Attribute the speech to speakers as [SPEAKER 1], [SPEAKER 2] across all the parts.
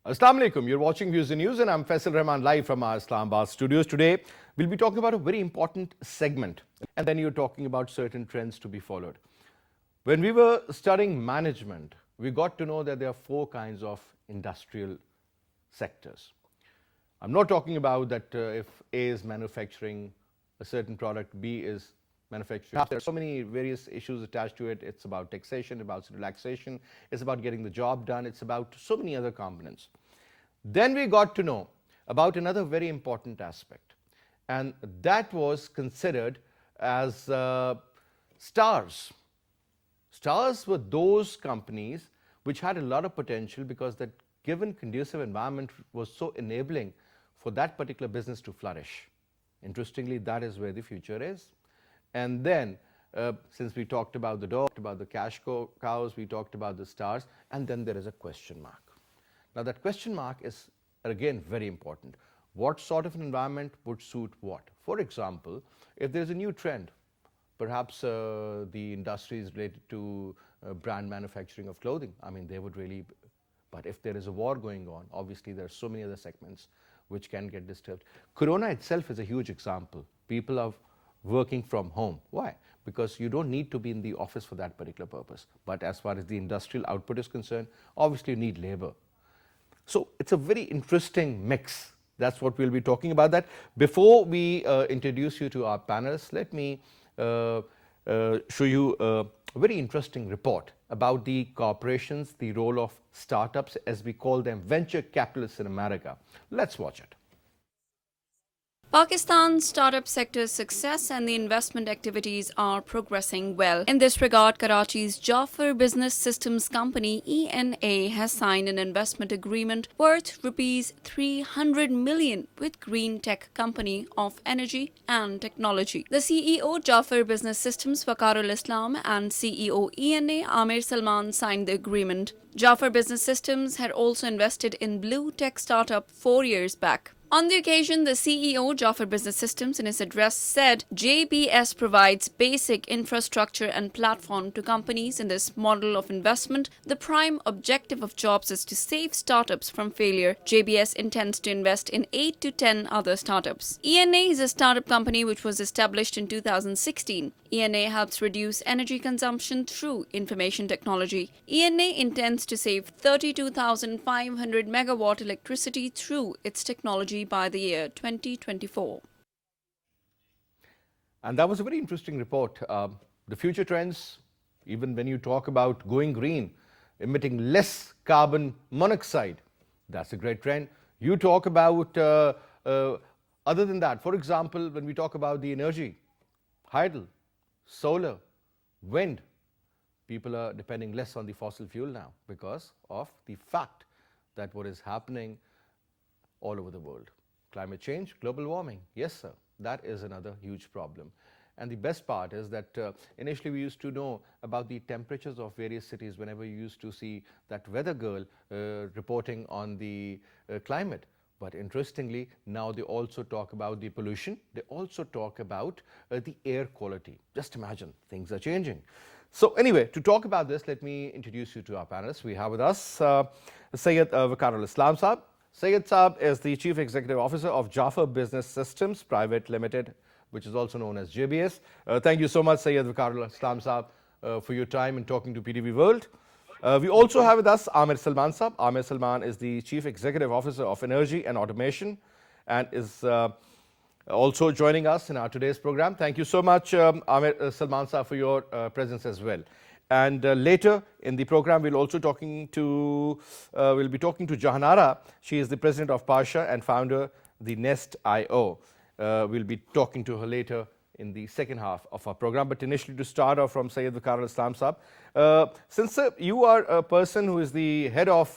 [SPEAKER 1] Assalamu alaikum. You're watching Views in News and I'm Faisal Rahman live from our Islamabad studios. Today, we'll be talking about a very important segment and then you're talking about certain trends to be followed. When we were studying management, we got to know that there are four kinds of industrial sectors. I'm not talking about that if A is manufacturing a certain product, B is manufacturing. There are so many various issues attached to it. It's about taxation, about relaxation, it's about getting the job done, it's about so many other components. Then we got to know about another very important aspect, and that was considered as stars. Stars were those companies which had a lot of potential because that given conducive environment was so enabling for that particular business to flourish. Interestingly, that is where the future is. And then, since we talked about the dog, about the cash cows, we talked about the stars, and then there is a question mark. Now, that question mark is, again, very important. What sort of an environment would suit what? For example, if there's a new trend, perhaps the industry is related to brand manufacturing of clothing. I mean, they would really, but if there is a war going on, obviously there are so many other segments which can get disturbed. Corona itself is a huge example. People are working from home. Why? Because you don't need to be in the office for that particular purpose. But as far as the industrial output is concerned, obviously you need labor. So it's a very interesting mix. That's what we'll be talking about that. Before we introduce you to our panelists, let me show you a very interesting report about the corporations, the role of startups, as we call them, venture capitalists in America. Let's watch it.
[SPEAKER 2] Pakistan's startup sector's success and the investment activities are progressing well. In this regard, Karachi's Jaffer Business Systems Company ENA has signed an investment agreement worth rupees 300 million with Green Tech Company of Energy and Technology. The CEO Jaffer Business Systems Waqarul Islam and CEO ENA Amir Salman signed the agreement. Jaffer Business Systems had also invested in Blue Tech startup 4 years back. On the occasion, the CEO, Jaffer Business Systems, in his address said JBS provides basic infrastructure and platform to companies in this model of investment. The prime objective of Jobs is to save startups from failure. JBS intends to invest in 8 to 10 other startups. ENA is a startup company which was established in 2016. ENA helps reduce energy consumption through information technology. ENA intends to save 32,500 megawatt electricity through its technology by the year 2024.
[SPEAKER 1] And that was a very interesting report. The future trends, even when you talk about going green, emitting less carbon monoxide, that's a great trend. You talk about, other than that, for example, when we talk about the energy, hydel, solar, wind, people are depending less on the fossil fuel now because of the fact that what is happening all over the world. Climate change, global warming, yes sir, that is another huge problem. And the best part is that initially we used to know about the temperatures of various cities whenever you used to see that weather girl reporting on the climate. But interestingly, now they also talk about the pollution, they also talk about the air quality. Just imagine, things are changing. So anyway, to talk about this, let me introduce you to our panelists. We have with us Syed Waqarul Islam Saab. Syed Saab is the Chief Executive Officer of Jaffer Business Systems Private Limited, which is also known as JBS. Thank you so much, Syed Waqarul Islam Saab, for your time in talking to PTV World. We also have with us Amir Salman Saab. Amir Salman is the Chief Executive Officer of Energy and Automation and is also joining us in our today's program. Thank you so much, Amir Salman Saab, for your presence as well. And later in the program, we'll be talking to Jahanara. She is the president of Parsha and founder the Nest.io. We'll be talking to her later in the second half of our program. But initially, to start off from Syed Waqarul Islam Saab, since you are a person who is the head of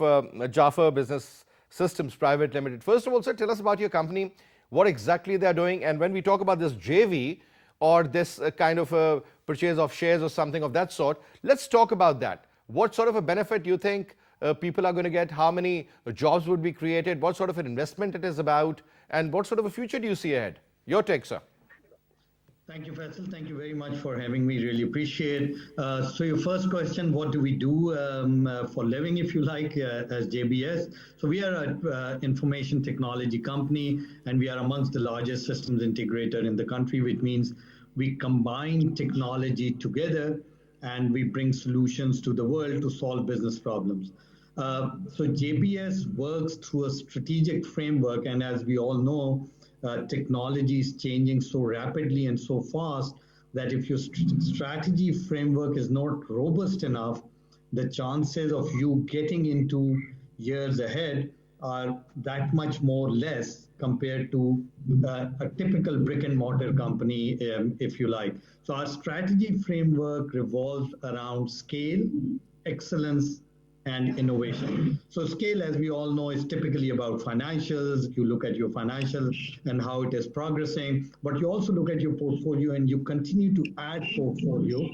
[SPEAKER 1] Jaffer Business Systems Private Limited, first of all, sir, tell us about your company, what exactly they are doing, and when we talk about this JV or this kind of a purchase of shares or something of that sort, let's talk about that. What sort of a benefit do you think people are going to get? How many jobs would be created? What sort of an investment it is about? And what sort of a future do you see ahead? Your take, sir.
[SPEAKER 3] Thank you, Faisal. Thank you very much for having me. Really appreciate. So your first question, what do we do for living, if you like, as JBS? So we are an information technology company, and we are amongst the largest systems integrator in the country, which means we combine technology together and we bring solutions to the world to solve business problems. So JBS works through a strategic framework, and as we all know, technology is changing so rapidly and so fast that if your strategy framework is not robust enough, the chances of you getting into years ahead are that much more less compared to a typical brick and mortar company, if you like. So our strategy framework revolves around scale, excellence, and innovation. So scale, as we all know, is typically about financials. You look at your financials and how it is progressing, but you also look at your portfolio and you continue to add portfolio,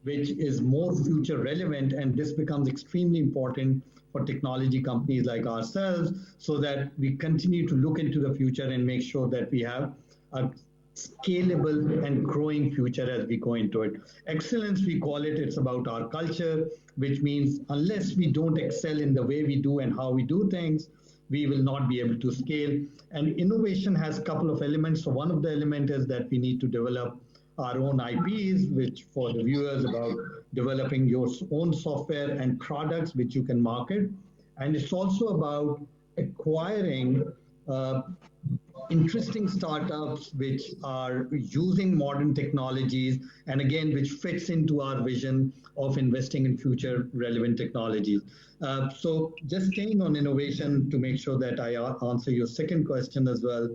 [SPEAKER 3] which is more future relevant. And this becomes extremely important for technology companies like ourselves so that we continue to look into the future and make sure that we have a scalable and growing future as we go into it. Excellence, we call it, it's about our culture, which means unless we don't excel in the way we do and how we do things, we will not be able to scale. And innovation has a couple of elements. So one of the elements is that we need to develop our own IPs, which for the viewers about developing your own software and products which you can market. And it's also about acquiring interesting startups which are using modern technologies and again which fits into our vision of investing in future relevant technologies. So just staying on innovation to make sure that I answer your second question as well.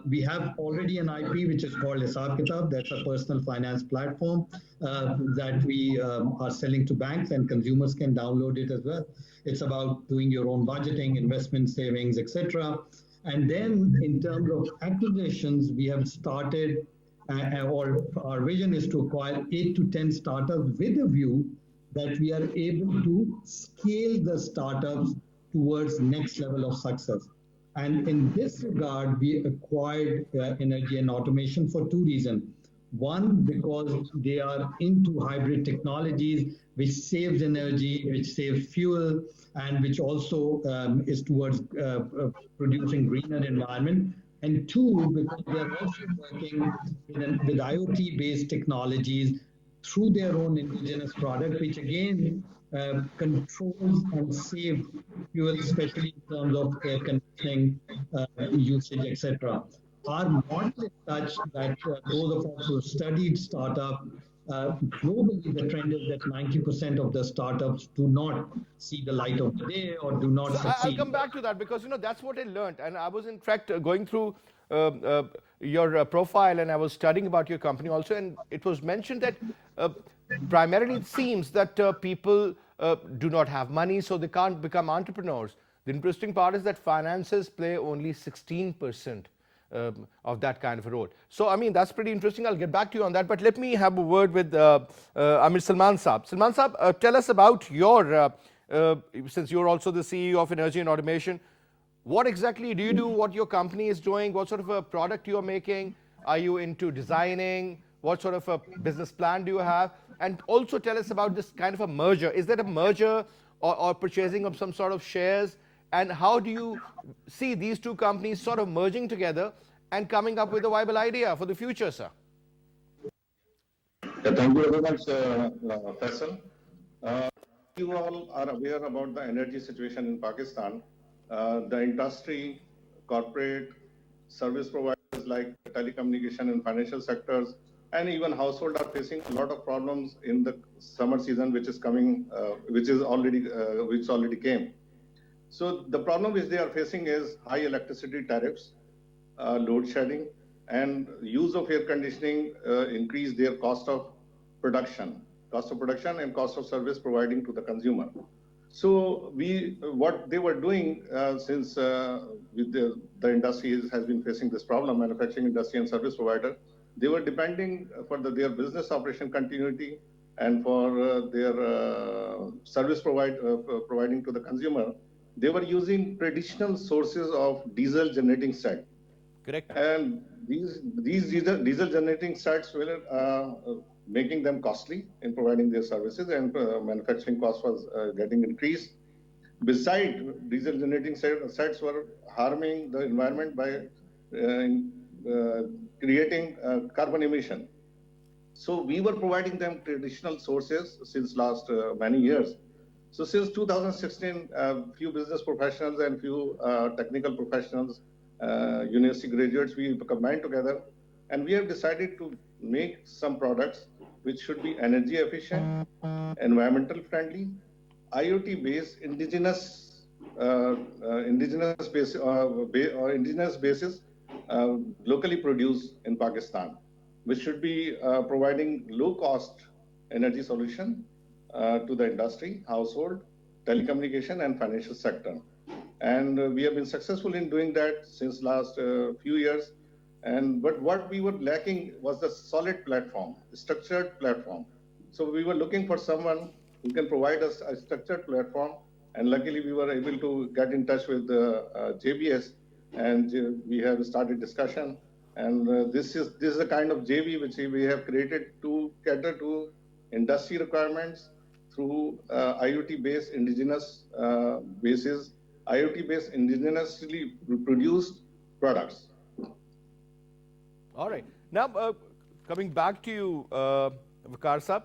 [SPEAKER 3] We have already an IP which is called Hisab Kitab. That's a personal finance platform that we are selling to banks, and consumers can download it as well. It's about doing your own budgeting, investment savings, etc. And then in terms of acquisitions, we have started, or our vision is to acquire 8 to 10 startups with a view that we are able to scale the startups towards next level of success. And in this regard, we acquired Energy and Automation for two reasons. One, because they are into hybrid technologies, which saves energy, which saves fuel, and which also is towards producing greener environment. And two, because they are also working with IoT-based technologies through their own indigenous product, which again controls and saves fuel, especially in terms of air conditioning usage, etc. Our model is such that those of us who studied startup, globally the trend is that 90% of the startups do not see the light of the day or do not
[SPEAKER 1] So I'll
[SPEAKER 3] succeed.
[SPEAKER 1] come back to that because that's what I learned, and I was in fact going through your profile, and I was studying about your company also, and it was mentioned that primarily it seems that people do not have money, so they can't become entrepreneurs. The interesting part is that finances play only 16%. Of that kind of a role. So, I mean, that's pretty interesting. I'll get back to you on that. But let me have a word with Amir Salman Saab. Salman Saab, tell us about your, since you're also the CEO of Energy and Automation, what exactly do you do, what your company is doing, what sort of a product you're making? Are you into designing? What sort of a business plan do you have? And also tell us about this kind of a merger. Is that a merger or purchasing of some sort of shares? And how do you see these two companies sort of merging together and coming up with a viable idea for the future, sir?
[SPEAKER 4] Yeah, thank you very much, Faisal. You all are aware about the energy situation in Pakistan. The industry, corporate, service providers like telecommunication and financial sectors, and even household are facing a lot of problems in the summer season, which is coming, which already came. So the problem which they are facing is high electricity tariffs, load shedding, and use of air conditioning increase their cost of production and cost of service providing to the consumer. So what they were doing since with the industry has been facing this problem, manufacturing industry and service provider, they were depending for their business operation continuity and for their service providing to the consumer. They were using traditional sources of diesel generating stack.
[SPEAKER 1] Correct.
[SPEAKER 4] And these diesel generating sites will making them costly in providing their services, and manufacturing cost was getting increased. Besides, diesel generating sites were harming the environment by creating carbon emission. So we were providing them traditional sources since last many years. So since 2016, few business professionals and few technical professionals, university graduates, we combined together, and we have decided to make some products which should be energy efficient, environmental friendly, IoT based, indigenous basis, locally produced in Pakistan, which should be providing low cost energy solution to the industry, household, telecommunication, and financial sector. And we have been successful in doing that since last few years. But what we were lacking was the solid platform, structured platform. So we were looking for someone who can provide us a structured platform. And luckily, we were able to get in touch with JBS, and we have started discussion. And this is a kind of JV which we have created to cater to industry requirements through IoT-based indigenous basis, IoT-based indigenously produced products.
[SPEAKER 1] All right. Now, coming back to you, Waqar Saab,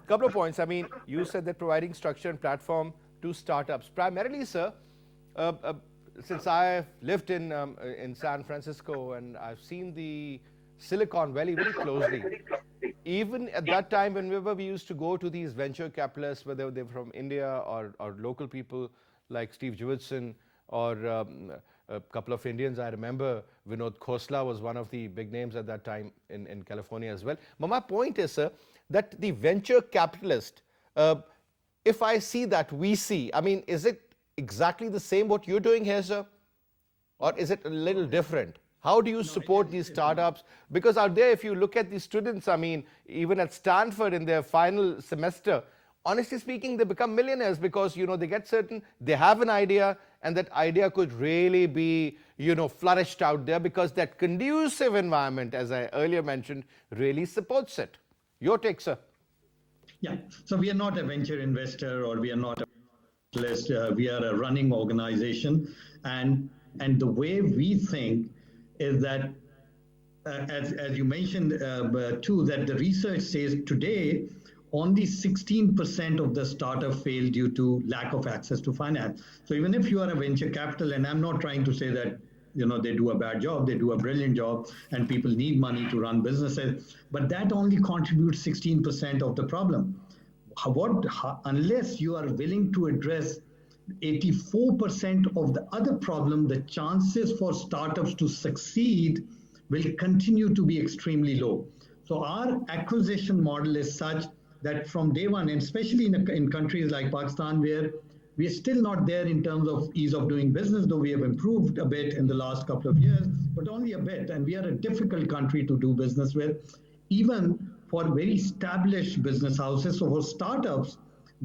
[SPEAKER 1] couple of points. I mean, you said that providing structure and platform to startups. Primarily, sir, since I've lived in San Francisco and I've seen the Silicon Valley very closely, even at that time, whenever we used to go to these venture capitalists, whether they're from India or local people like Steve Jurvetson or a couple of Indians, I remember Vinod Khosla was one of the big names at that time in California as well. But my point is, sir, that the venture capitalist, if I see that we see, I mean, is it exactly the same what you're doing here, sir? Or is it a little different? How do you support these startups? Because out there, if you look at these students, I mean, even at Stanford in their final semester, honestly speaking, they become millionaires because, you know, they get certain, they have an idea, and that idea could really be, you know, flourished out there because that conducive environment, as I earlier mentioned, really supports it. Your take, sir.
[SPEAKER 3] Yeah, so we are not a venture investor or we are not a list. We are a running organization, and the way we think is that, as you mentioned too, that the research says today only 16% of the startup fail due to lack of access to finance. So even if you are a venture capital, and I'm not trying to say that, you know, they do a bad job, they do a brilliant job, and people need money to run businesses, but that only contributes 16% of the problem. Unless you are willing to address 84% of the other problem, the chances for startups to succeed will continue to be extremely low. So our acquisition model is such that from day one, and especially in countries like Pakistan, where we are still not there in terms of ease of doing business, though we have improved a bit in the last couple of years, but only a bit. And we are a difficult country to do business with, even for very established business houses. So for startups,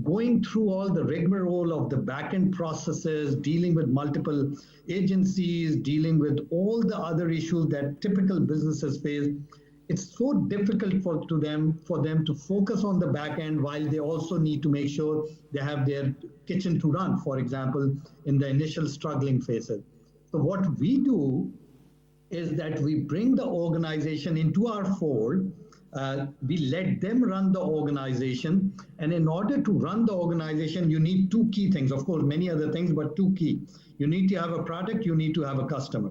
[SPEAKER 3] going through all the rigmarole of the back-end processes, dealing with multiple agencies, dealing with all the other issues that typical businesses face, it's so difficult for them to focus on the back end while they also need to make sure they have their kitchen to run, for example, in the initial struggling phases. So what we do is that we bring the organization into our fold. We let them run the organization. And in order to run the organization, you need two key things. Of course, many other things, but two key. You need to have a product, you need to have a customer.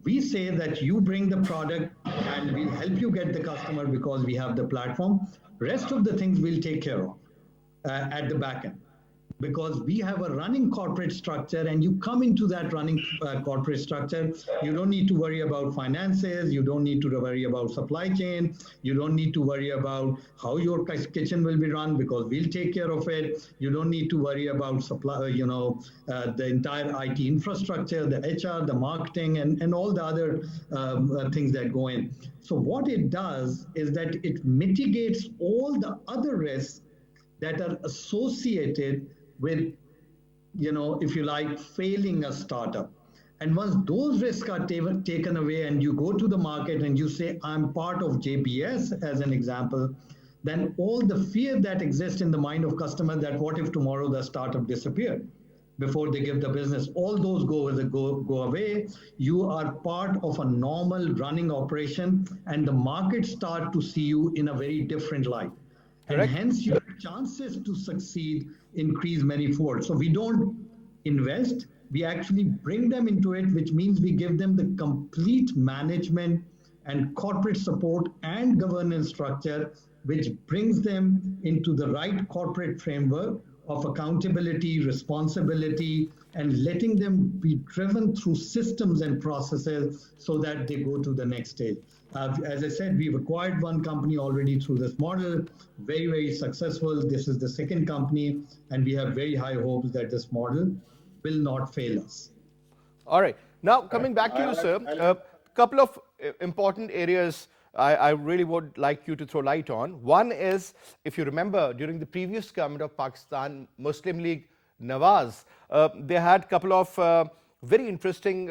[SPEAKER 3] We say that you bring the product and we'll help you get the customer because we have the platform. Rest of the things we'll take care of at the back end. Because we have a running corporate structure, and you come into that running corporate structure, you don't need to worry about finances, you don't need to worry about supply chain, you don't need to worry about how your kitchen will be run because we'll take care of it. You don't need to worry about supply, the entire IT infrastructure, the HR, the marketing, and all the other things that go in. So what it does is that it mitigates all the other risks that are associated with, if you like, failing a startup. And once those risks are taken away and you go to the market and you say, I'm part of JBS as an example, then all the fear that exists in the mind of customer that what if tomorrow the startup disappeared before they give the business, all those go away. You are part of a normal running operation and the market start to see you in a very different light.
[SPEAKER 1] Correct.
[SPEAKER 3] And hence your chances to succeed increase many-fold. So we don't invest, we actually bring them into it, which means we give them the complete management and corporate support and governance structure, which brings them into the right corporate framework of accountability, responsibility, and letting them be driven through systems and processes so that they go to the next stage. As I said, we've acquired one company already through this model, very, very successful. This is the second company, and we have very high hopes that this model will not fail us.
[SPEAKER 1] All right. Now, coming back to you, sir, a couple of important areas I really would like you to throw light on. One is, if you remember, during the previous government of Pakistan, Muslim League Nawaz, they had a couple of very interesting,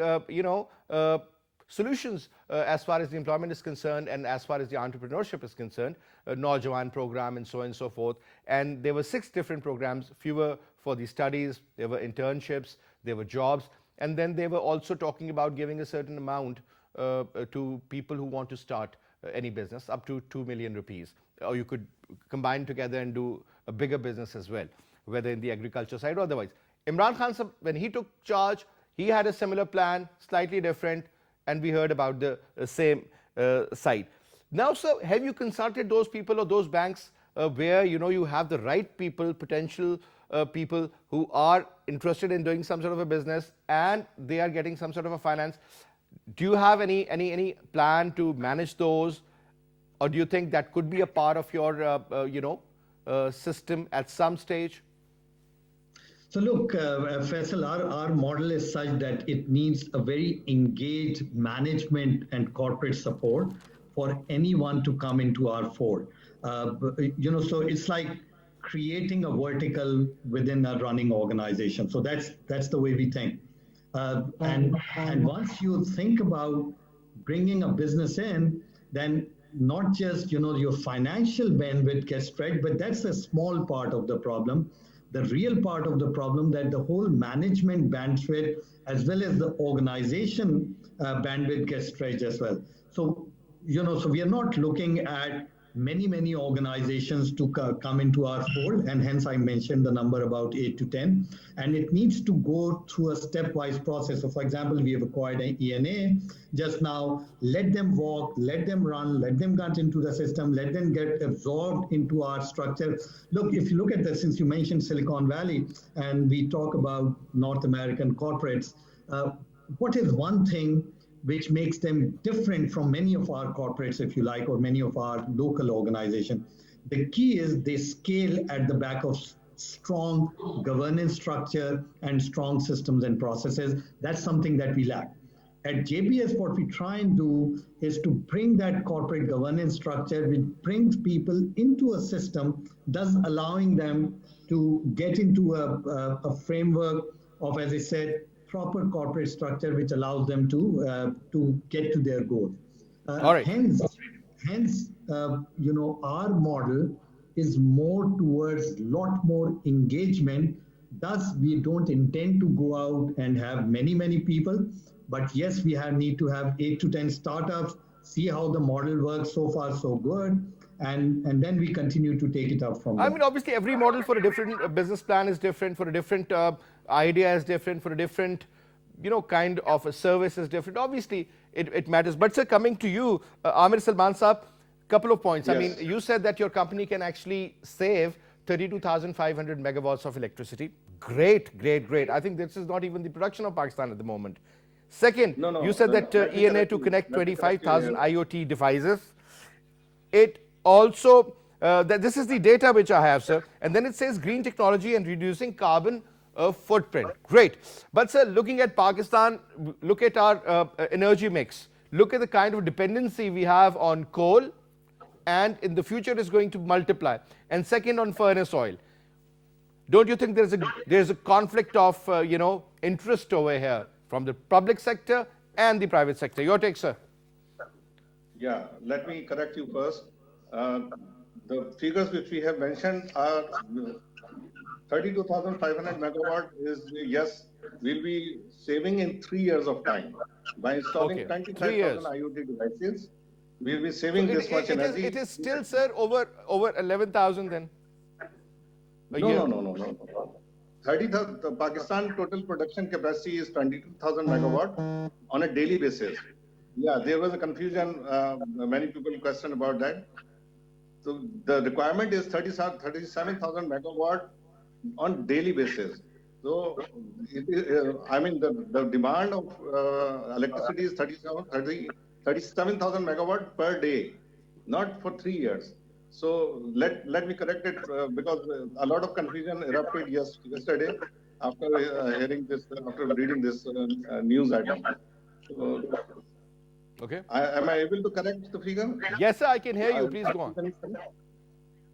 [SPEAKER 1] solutions as far as the employment is concerned and as far as the entrepreneurship is concerned, Naujawan program and so on and so forth. And there were 6 different programs, few were for the studies, there were internships, there were jobs, and then they were also talking about giving a certain amount to people who want to start any business, up to 2 million rupees. Or you could combine together and do a bigger business as well, whether in the agriculture side or otherwise. Imran Khan, when he took charge, he had a similar plan, slightly different, and we heard about the same side. Now, sir, have you consulted those people or those banks where you have the right people, potential people who are interested in doing some sort of a business and they are getting some sort of a finance? Do you have any plan to manage those, or do you think that could be a part of your system at some stage?
[SPEAKER 3] So look, Faisal, our model is such that it needs a very engaged management and corporate support for anyone to come into our fold. So it's like creating a vertical within a running organization. So that's the way we think. And once you think about bringing a business in, then not just your financial bandwidth gets stretched, but that's a small part of the problem. The real part of the problem that the whole management bandwidth as well as the organization bandwidth gets stretched as well. So so we are not looking at many organizations to come into our fold, and hence I mentioned the number about 8 to 10, and it needs to go through a stepwise process. So for example, we have acquired an ENA just now. Let them walk, let them run, let them get into the system, let them get absorbed into our structure. Look, if you look at this, since you mentioned Silicon Valley and we talk about North American corporates, what is one thing which makes them different from many of our corporates, if you like, or many of our local organizations? The key is they scale at the back of strong governance structure and strong systems and processes. That's something that we lack. At JBS, what we try and do is to bring that corporate governance structure, which brings people into a system, thus allowing them to get into a framework of, as I said, proper corporate structure, which allows them to get to their goals.
[SPEAKER 1] All right.
[SPEAKER 3] Hence, our model is more towards lot more engagement. Thus, we don't intend to go out and have many people. But yes, we need to have 8 to 10 startups, see how the model works. So far, so good. And then we continue to take it up from there.
[SPEAKER 1] I mean, obviously, every model for a different business plan is different, for a different idea is different, for a different, kind of a service is different. Obviously, it matters. But, sir, coming to you, Amir Salman Saab, couple of points.
[SPEAKER 4] Yes.
[SPEAKER 1] I mean, you said that your company can actually save 32,500 megawatts of electricity. Great. I think this is not even the production of Pakistan at the moment. Second, you said that ENA to connect 25,000 IoT devices. It also, this is the data which I have, sir. And then it says green technology and reducing carbon footprint. Great. But, sir, looking at Pakistan, look at our energy mix. Look at the kind of dependency we have on coal, and in the future it is going to multiply. And second, on furnace oil. Don't you think there's a conflict of, interest over here from the public sector and the private sector. Your take, sir.
[SPEAKER 4] Yeah, let me correct you first. The figures which we have mentioned are 32,500 megawatt is, yes, we'll be saving in 3 years of time. By installing
[SPEAKER 1] Okay, 3
[SPEAKER 4] 25,000
[SPEAKER 1] years.
[SPEAKER 4] IoT devices, we'll be saving this much energy.
[SPEAKER 1] It is still, sir, over 11,000 then a year.
[SPEAKER 4] No. 30,000, the Pakistan total production capacity is 22,000 megawatt on a daily basis. Yeah, there was a confusion. Many people questioned about that. So the requirement is 37,000 megawatt on daily basis. So it is, I mean, the demand of electricity is 37,000 megawatt per day, not for 3 years. So let me correct it because a lot of confusion erupted yesterday after hearing this, after reading this news item. So,
[SPEAKER 1] Okay.
[SPEAKER 4] am I able to correct the figure?
[SPEAKER 1] Yes, sir, I can hear you. Please go on.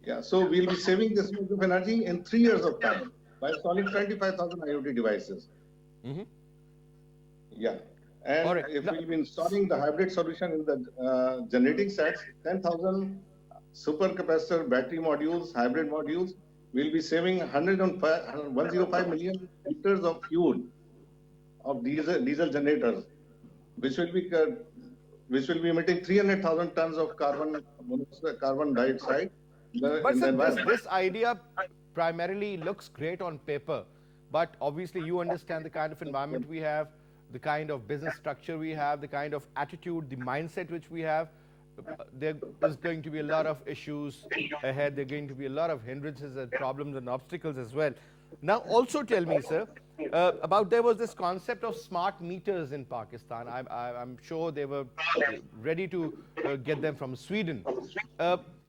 [SPEAKER 4] Yeah, so we'll be saving this much of energy in 3 years of time by installing 25,000 IoT devices.
[SPEAKER 1] Mm-hmm.
[SPEAKER 4] Yeah. And
[SPEAKER 1] All right.
[SPEAKER 4] if we'll be installing the hybrid solution in the generating sets, 10,000 supercapacitor battery modules, hybrid modules, we'll be saving 105 million liters of fuel of diesel generators, which will be emitting 300,000 tons of carbon dioxide in the
[SPEAKER 1] But sir,
[SPEAKER 4] environment.
[SPEAKER 1] this idea primarily looks great on paper, but obviously you understand the kind of environment we have, the kind of business structure we have, the kind of attitude, the mindset which we have. There is going to be a lot of issues ahead. There are going to be a lot of hindrances and problems and obstacles as well. Now, also tell me, sir, about there was this concept of smart meters in Pakistan. I'm sure they were ready to get them from Sweden.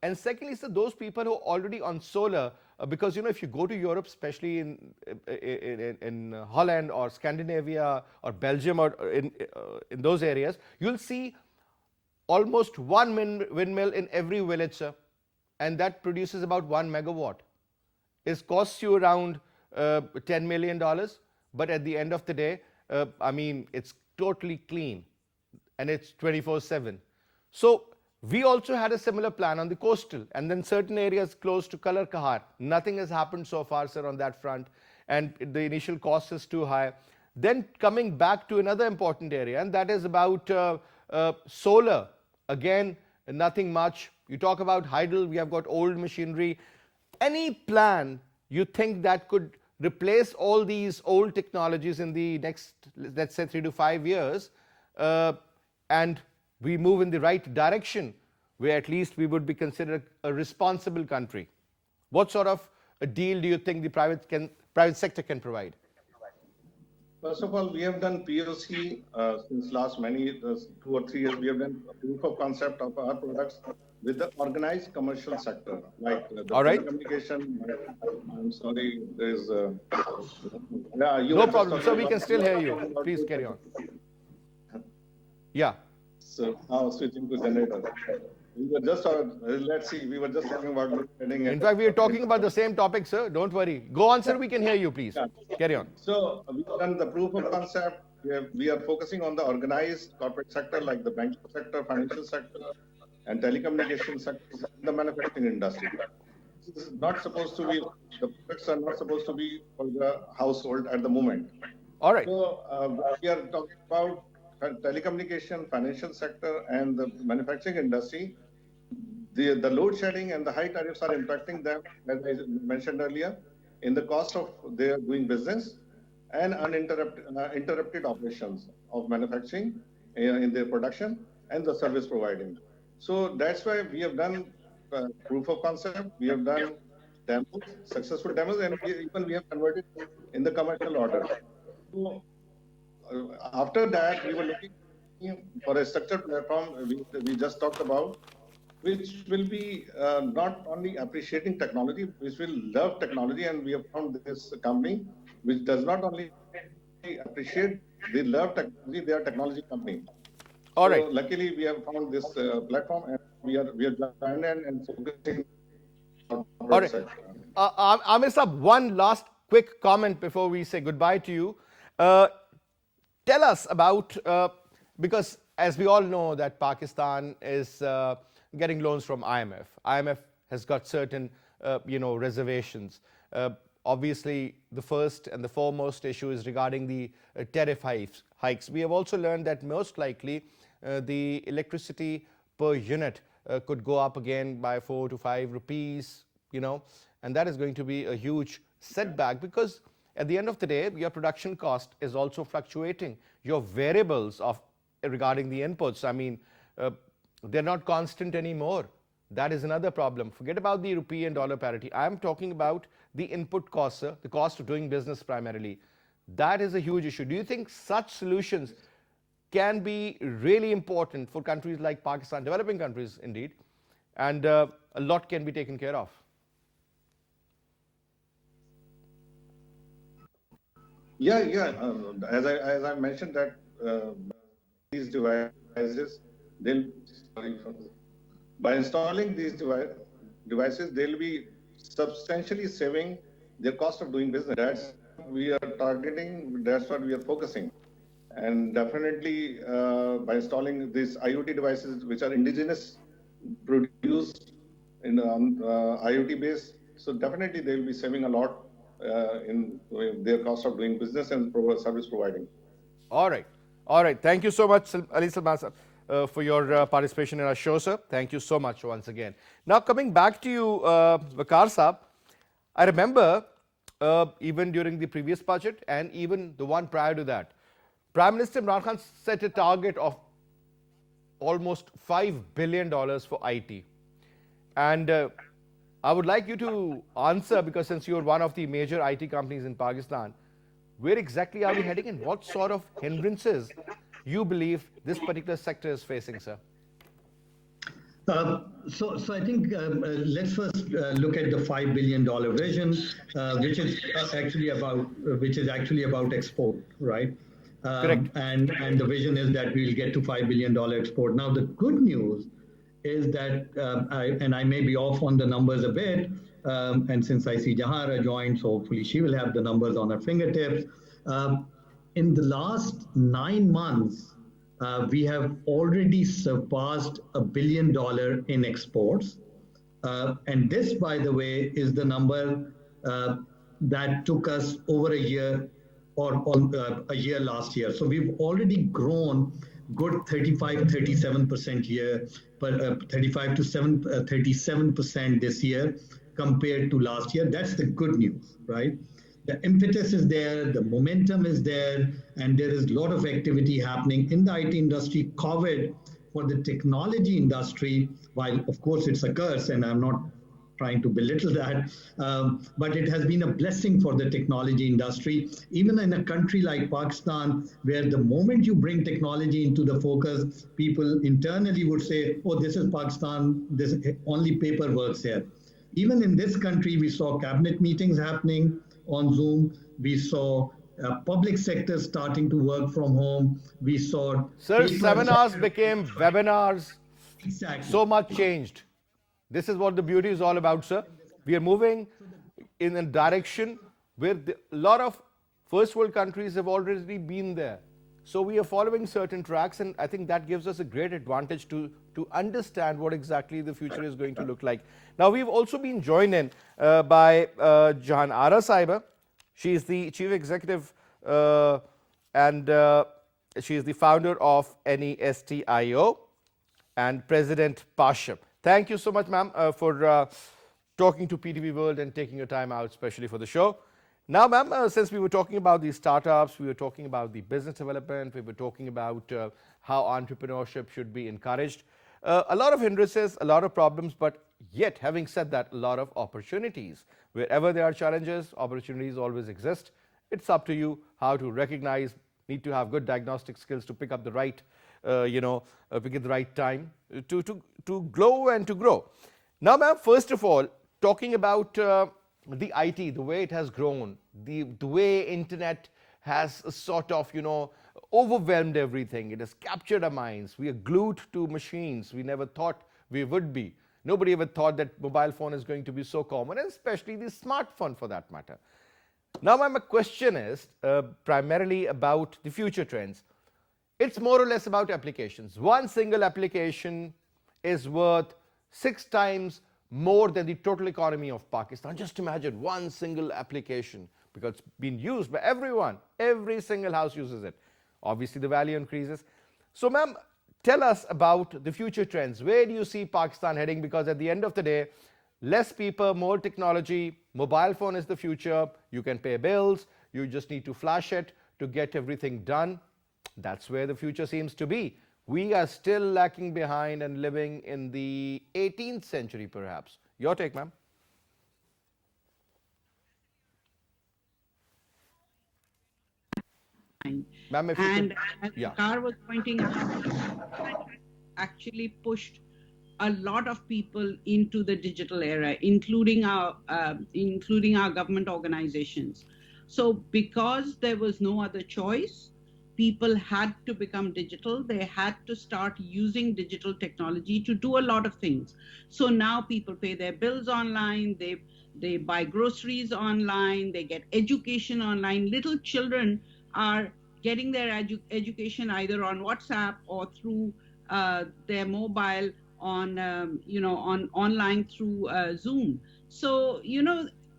[SPEAKER 1] And secondly, sir, those people who are already on solar, because you know, if you go to Europe, especially in Holland or Scandinavia or Belgium or in those areas, you'll see almost one windmill in every village, sir, and that produces about 1 megawatt. It costs you around $10 million, but at the end of the day, I mean, it's totally clean and it's 24/7. So we also had a similar plan on the coastal, and then certain areas close to Kalar Kahar. Nothing has happened so far, sir, on that front, and the initial cost is too high. Then coming back to another important area, and that is about solar. Again, nothing much. You talk about hydel, we have got old machinery. Any plan you think that could replace all these old technologies in the next, let's say, 3 to 5 years, and we move in the right direction, where at least we would be considered a responsible country? What sort of a deal do you think the private sector can provide?
[SPEAKER 4] First of all, we have done POC since last 2 or 3 years. We have done a proof of concept of our products with the organized commercial sector, like the telecommunication. I'm sorry, there is.
[SPEAKER 1] No problem, sir. We can still hear you. Please carry on. Yeah.
[SPEAKER 4] So now switching to generator. We were just, let's see, we were just talking about load shedding.
[SPEAKER 1] In fact, we are talking about the same topic, sir. Don't worry. Go on, sir. We can hear you, please. Yeah. Carry on.
[SPEAKER 4] So we've done the proof of concept. We are focusing on the organized corporate sector, like the banking sector, financial sector, and telecommunication sector, the manufacturing industry. This is not supposed to be, the products are not supposed to be for the household at the moment.
[SPEAKER 1] All right.
[SPEAKER 4] So we are talking about telecommunication, financial sector, and the manufacturing industry. The load shedding and the high tariffs are impacting them, as I mentioned earlier, in the cost of their doing business and uninterrupted operations of manufacturing in their production and the service providing. So that's why we have done proof of concept, we have done demos, successful demos, and we have converted in the commercial order. So after that, we were looking for a structured platform we just talked about, which will be not only appreciating technology, which will love technology, and we have found this company which does not only appreciate, they love technology, they are a technology company.
[SPEAKER 1] All right.
[SPEAKER 4] So luckily, we have found this platform, and we are joined and focusing on
[SPEAKER 1] all right. Amir Saab, one last quick comment before we say goodbye to you. Tell us about, because as we all know that Pakistan is getting loans from IMF. IMF has got certain, reservations. Obviously, the first and the foremost issue is regarding the tariff hikes. We have also learned that most likely the electricity per unit could go up again by 4 to 5 rupees, and that is going to be a huge setback, because at the end of the day, your production cost is also fluctuating. Your variables regarding the inputs, I mean, they're not constant anymore. That is another problem. Forget about the rupee and dollar parity. I'm talking about the input costs, sir, the cost of doing business primarily. That is a huge issue. Do you think such solutions can be really important for countries like Pakistan, developing countries indeed, and a lot can be taken care of?
[SPEAKER 4] Yeah. As I mentioned that these devices, by installing these devices, they'll be substantially saving their cost of doing business. That's what we are targeting. That's what we are focusing. And definitely by installing these IoT devices, which are indigenous, produced in IoT base, so definitely they will be saving a lot in their cost of doing business and service providing. All
[SPEAKER 1] right. Thank you so much, Ali Salman sir, for your participation in our show, sir. Thank you so much once again. Now, coming back to you, Waqar Saab, I remember even during the previous budget and even the one prior to that, Prime Minister Imran Khan set a target of almost $5 billion for IT. And I would like you to answer, because since you're one of the major IT companies in Pakistan, where exactly are we heading and what sort of hindrances you believe this particular sector is facing, sir?
[SPEAKER 3] So I think let's first look at the $5 billion vision, which is actually about export, right?
[SPEAKER 1] Correct.
[SPEAKER 3] And the vision is that we'll get to $5 billion export. Now, the good news is that, I may be off on the numbers a bit, and since I see Jahara joined, so hopefully she will have the numbers on her fingertips. In the last 9 months, we have already surpassed $1 billion in exports. And this, by the way, is the number that took us over a year or a year last year. So we've already grown good 37% year, but 35 to 37% this year compared to last year. That's the good news, right? The impetus is there, the momentum is there, and there is a lot of activity happening in the IT industry. COVID for the technology industry, while of course it's a curse, and I'm not trying to belittle that, but it has been a blessing for the technology industry. Even in a country like Pakistan, where the moment you bring technology into the focus, people internally would say, oh, this is Pakistan, this only paper works here. Even in this country, we saw cabinet meetings happening on Zoom. We saw public sector starting to work from home. We saw...
[SPEAKER 1] Sir, seminars became webinars.
[SPEAKER 3] Exactly.
[SPEAKER 1] So much changed. This is what the beauty is all about, sir. We are moving in a direction where a lot of first world countries have already been there. So we are following certain tracks, and I think that gives us a great advantage to understand what exactly the future is going to look like. Now, we've also been joined in by Jahan Ara Sahiba. She is the Chief Executive and she is the founder of NEST.io and President Pasha. Thank you so much, ma'am, for talking to PTV World and taking your time out, especially for the show. Now, ma'am, since we were talking about the startups, we were talking about the business development, we were talking about how entrepreneurship should be encouraged. A lot of hindrances, a lot of problems, but yet, having said that, a lot of opportunities. Wherever there are challenges, opportunities always exist. It's up to you how to recognize, need to have good diagnostic skills to pick up the right, pick at the right time to glow and to grow. Now, ma'am, first of all, talking about the IT, the way it has grown, the way internet has sort of, overwhelmed everything. It has captured our minds. We are glued to machines. We never thought we would be. Nobody ever thought that mobile phone is going to be so common, and especially the smartphone for that matter. Now, my question is primarily about the future trends. It's more or less about applications. One single application is worth 6 times more than the total economy of Pakistan. Just imagine one single application, because it's been used by everyone. Every single house uses it. Obviously, the value increases. So, ma'am, tell us about the future trends. Where do you see Pakistan heading? Because at the end of the day, less people, more technology, mobile phone is the future. You can pay bills. You just need to flash it to get everything done. That's where the future seems to be. We are still lacking behind and living in the 18th century, perhaps. Your take, ma'am? Ma'am, if you
[SPEAKER 5] And
[SPEAKER 1] could,
[SPEAKER 5] as
[SPEAKER 1] yeah.
[SPEAKER 5] Carr was pointing out, actually pushed a lot of people into the digital era, including our government organizations. So because there was no other choice, people had to become digital. They had to start using digital technology to do a lot of things. So now people pay their bills online, they buy groceries online, they get education online. Little children are getting their education either on WhatsApp or through their mobile, on on online through Zoom. So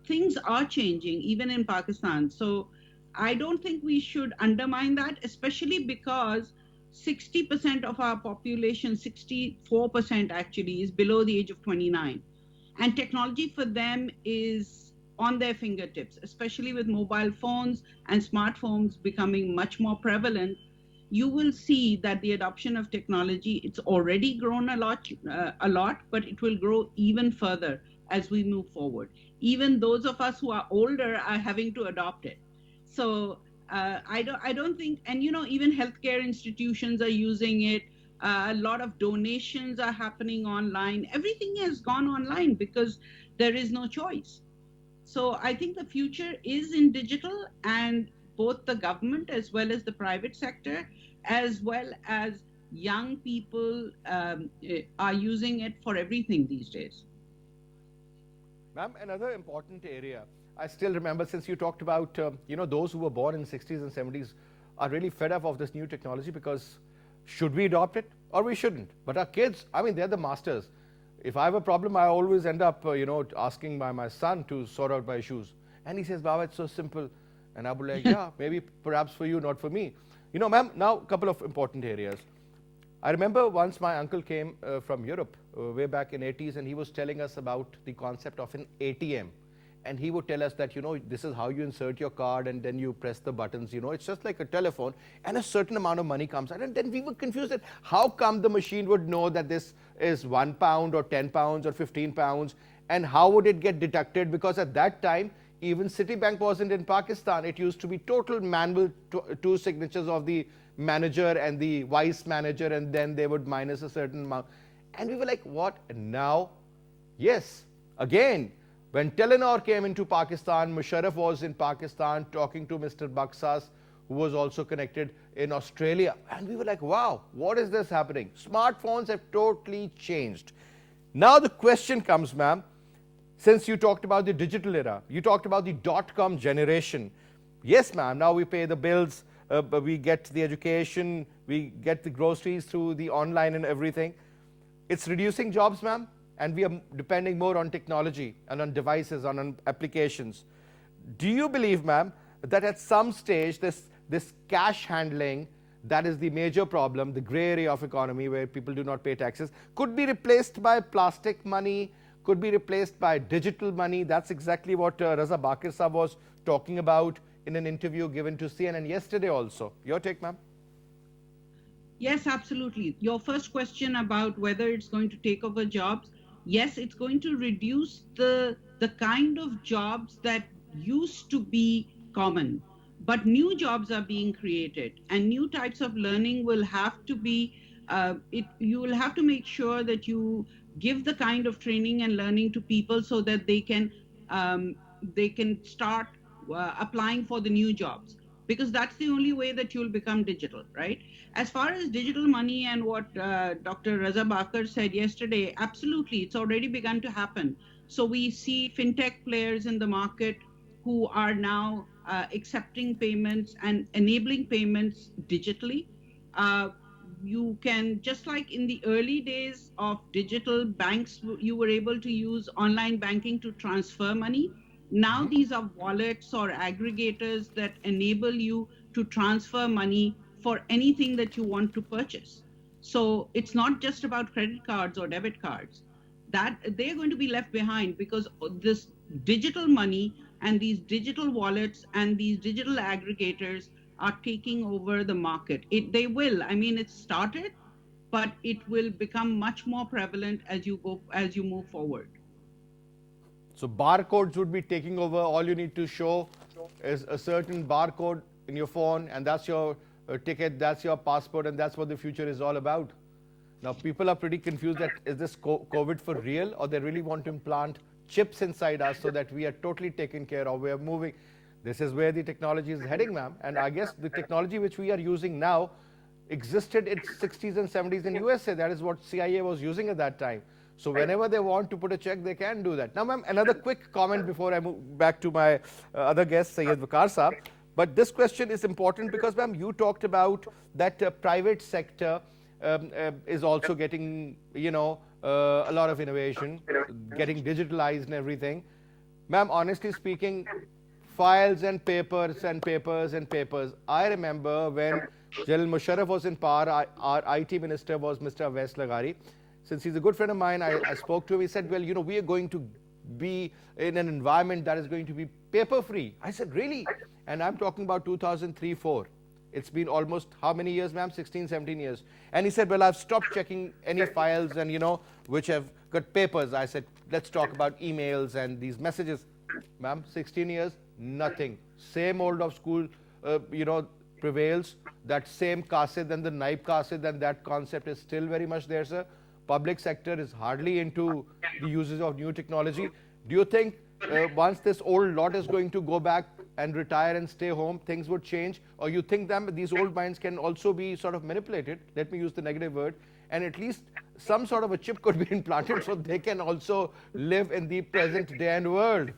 [SPEAKER 5] things are changing even in Pakistan. So I don't think we should undermine that, especially because 60% of our population, 64% actually, is below the age of 29. And technology for them is on their fingertips, especially with mobile phones and smartphones becoming much more prevalent. You will see that the adoption of technology, it's already grown a lot, but it will grow even further as we move forward. Even those of us who are older are having to adopt it. So I don't think, and even healthcare institutions are using it. A lot of donations are happening online. Everything has gone online because there is no choice. So I think the future is in digital, and both the government as well as the private sector, as well as young people are using it for everything these days.
[SPEAKER 1] Ma'am, another important area, I still remember, since you talked about, those who were born in 60s and 70s are really fed up of this new technology, because should we adopt it or we shouldn't? But our kids, I mean, they're the masters. If I have a problem, I always end up, asking my son to sort out my issues. And he says, Baba, it's so simple. And I'll be like, yeah, maybe perhaps for you, not for me. Ma'am, now a couple of important areas. I remember once my uncle came from Europe way back in 80s, and he was telling us about the concept of an ATM. And he would tell us that, this is how you insert your card, and then you press the buttons. It's just like a telephone, and a certain amount of money comes out. And then we were confused that how come the machine would know that this is £1 or £10 or £15, and how would it get deducted? Because at that time, even Citibank wasn't in Pakistan. It used to be total manual, two signatures of the manager and the vice manager, and then they would minus a certain amount. And we were like, what? And now, yes, again, when Telenor came into Pakistan, Musharraf was in Pakistan talking to Mr. Baksas, who was also connected in Australia. And we were like, wow, what is this happening? Smartphones have totally changed. Now the question comes, ma'am, since you talked about the digital era, you talked about the dot-com generation. Yes, ma'am, now we pay the bills, we get the education, we get the groceries through the online and everything. It's reducing jobs, ma'am, and we are depending more on technology and on devices, on applications. Do you believe, ma'am, that at some stage this cash handling, that is the major problem, the gray area of economy where people do not pay taxes, could be replaced by plastic money, could be replaced by digital money? That's exactly what Raza Bakir Saab was talking about in an interview given to CNN yesterday also. Your take, ma'am?
[SPEAKER 5] Yes, absolutely. Your first question about whether it's going to take over jobs, yes, it's going to reduce the kind of jobs that used to be common. But new jobs are being created, and new types of learning will have to be, you will have to make sure that you give the kind of training and learning to people so that they can start applying for the new jobs, because that's the only way that you'll become digital, right? As far as digital money and what Dr. Raza Bakir said yesterday, absolutely, it's already begun to happen. So we see fintech players in the market who are now accepting payments and enabling payments digitally. You can, just like in the early days of digital banks, you were able to use online banking to transfer money. Now these are wallets or aggregators that enable you to transfer money for anything that you want to purchase. So it's not just about credit cards or debit cards. That they're going to be left behind, because this digital money and these digital wallets and these digital aggregators are taking over the market. They will. I mean, it started, but it will become much more prevalent as you move forward.
[SPEAKER 1] So barcodes would be taking over. All you need to show is a certain barcode in your phone, and that's your ticket, that's your passport, and that's what the future is all about. Now, people are pretty confused that is this COVID for real, or they really want to implant chips inside us so that we are totally taken care of. We are moving. This is where the technology is heading, ma'am. And I guess the technology which we are using now existed in 60s and 70s in USA. That is what CIA was using at that time. So whenever they want to put a check, they can do that. Now, ma'am, another quick comment before I move back to my other guest, Syed Waqar Saab. But this question is important because, ma'am, you talked about that private sector is also getting, a lot of innovation, getting digitalized and everything. Ma'am, honestly speaking, files and papers and papers and papers. I remember when General Musharraf was in power, our IT minister was Mr. Awais Laghari. Since he's a good friend of mine, I spoke to him. He said, well, we are going to be in an environment that is going to be paper-free. I said, really? And I'm talking about 2003-04. It's been almost how many years, ma'am? 16, 17 years. And he said, well, I've stopped checking any files and, which have got papers. I said, let's talk about emails and these messages. Ma'am, 16 years, nothing. Same old of school, prevails. That same Qasid and the Naib Qasid, and that concept is still very much there, sir. Public sector is hardly into the uses of new technology. Do you think once this old lot is going to go back and retire and stay home, things would change? Or you think that these old minds can also be sort of manipulated, let me use the negative word, and at least some sort of a chip could be implanted so they can also live in the present day and world?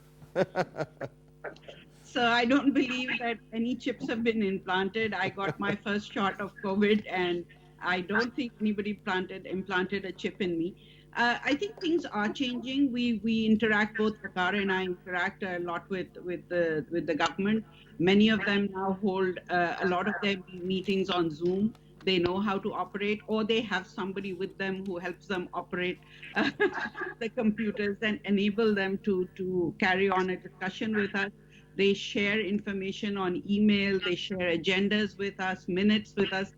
[SPEAKER 5] So I don't believe that any chips have been implanted. I got my first shot of COVID, and I don't think anybody implanted a chip in me. I think things are changing. We interact, both Waqar and I interact a lot with the government. Many of them now hold a lot of their meetings on Zoom. They know how to operate, or they have somebody with them who helps them operate the computers and enable them to carry on a discussion with us. They share information on email. They share agendas with us, minutes with us.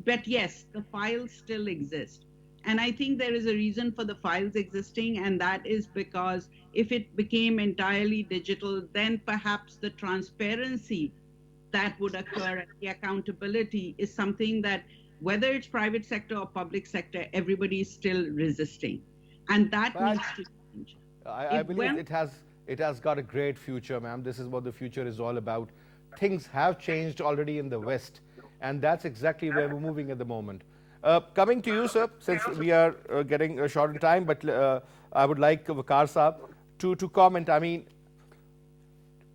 [SPEAKER 5] But yes, the files still exist. And I think there is a reason for the files existing, and that is because if it became entirely digital, then perhaps the transparency that would occur and the accountability is something that, whether it's private sector or public sector, everybody is still resisting. And that needs to change.
[SPEAKER 1] I believe it has got a great future, ma'am. This is what the future is all about. Things have changed already in the West, and that's exactly where we're moving at the moment. Coming to you, sir, since we are getting short in time, but I would like Waqar Saab to comment. I mean,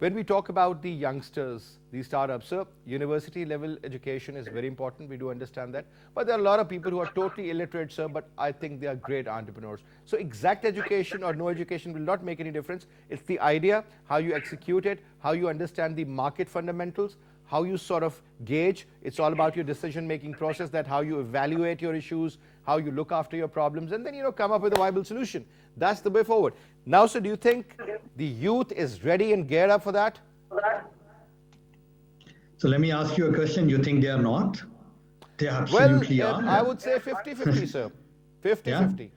[SPEAKER 1] when we talk about the youngsters, the startups, sir, university level education is very important. We do understand that. But there are a lot of people who are totally illiterate, sir, but I think they are great entrepreneurs. So exact education or no education will not make any difference. It's the idea, how you execute it, how you understand the market fundamentals, how you sort of gauge. It's all about your decision-making process, that how you evaluate your issues, how you look after your problems, and then, come up with a viable solution. That's the way forward. Now, sir, do you think the youth is ready and geared up for that?
[SPEAKER 3] So let me ask you a question. You think they are not? They absolutely are.
[SPEAKER 1] I would say 50-50, sir. 50-50.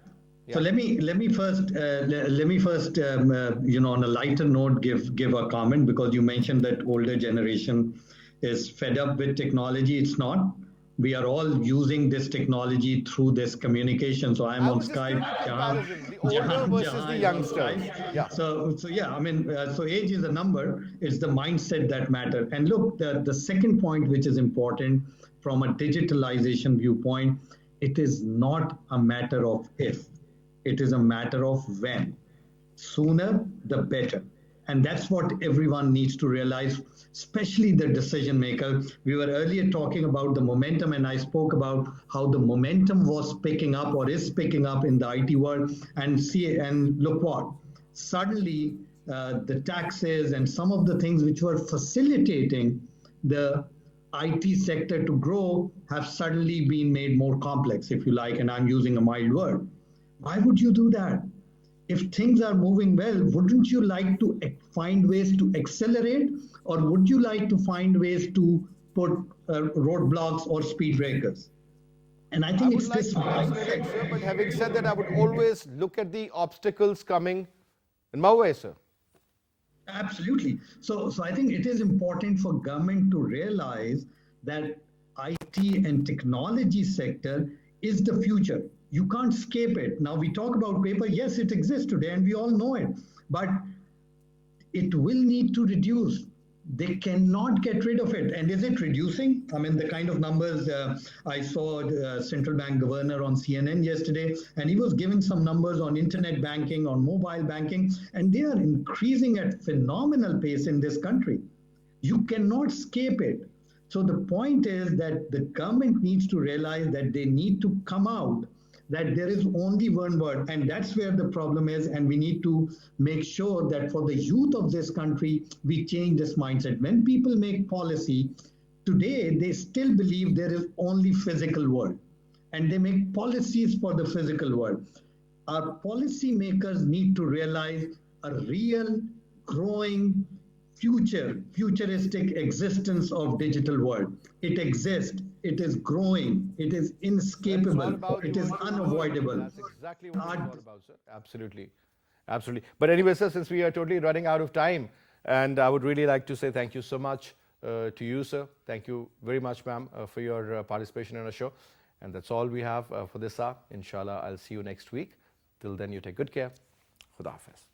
[SPEAKER 3] Yeah. So let me first on a lighter note give a comment, because you mentioned that older generation is fed up with technology. It's not. We are all using this technology through this communication. So I'm on Skype.
[SPEAKER 1] The older versus the youngsters. Yeah.
[SPEAKER 3] So yeah, I mean, so age is a number. It's the mindset that matters. And look, the second point, which is important from a digitalization viewpoint, it is not a matter of if. It is a matter of when. Sooner, the better. And that's what everyone needs to realize, especially the decision maker. We were earlier talking about the momentum, and I spoke about how the momentum was picking up or is picking up in the IT world. And look what, suddenly the taxes and some of the things which were facilitating the IT sector to grow have suddenly been made more complex, if you like, and I'm using a mild word. Why would you do that? If things are moving well, wouldn't you like to find ways to accelerate, or would you like to find ways to put roadblocks or speed breakers? And I think it's this mindset.
[SPEAKER 1] Sir, but having said that, I would always look at the obstacles coming in my way, sir.
[SPEAKER 3] Absolutely. So I think it is important for government to realize that IT and technology sector is the future. You can't escape it. Now we talk about paper. Yes, it exists today and we all know it, but it will need to reduce. They cannot get rid of it. And is it reducing? I mean, the kind of numbers I saw central bank governor on CNN yesterday, and he was giving some numbers on internet banking, on mobile banking, and they are increasing at phenomenal pace in this country. You cannot escape it. So the point is that the government needs to realize that they need to come out, that there is only one word, and that's where the problem is. And we need to make sure that for the youth of this country, we change this mindset. When people make policy today, they still believe there is only physical world, and they make policies for the physical world. Our policymakers need to realize a real, growing, futuristic existence of digital world. It exists. It is growing. It is inescapable. It is unavoidable.
[SPEAKER 1] That's exactly what it's all about, sir. Absolutely. Absolutely. But anyway, sir, since we are totally running out of time, and I would really like to say thank you so much to you, sir. Thank you very much, ma'am, for your participation in our show. And that's all we have for this hour. Inshallah, I'll see you next week. Till then, you take good care. Khuda Hafiz.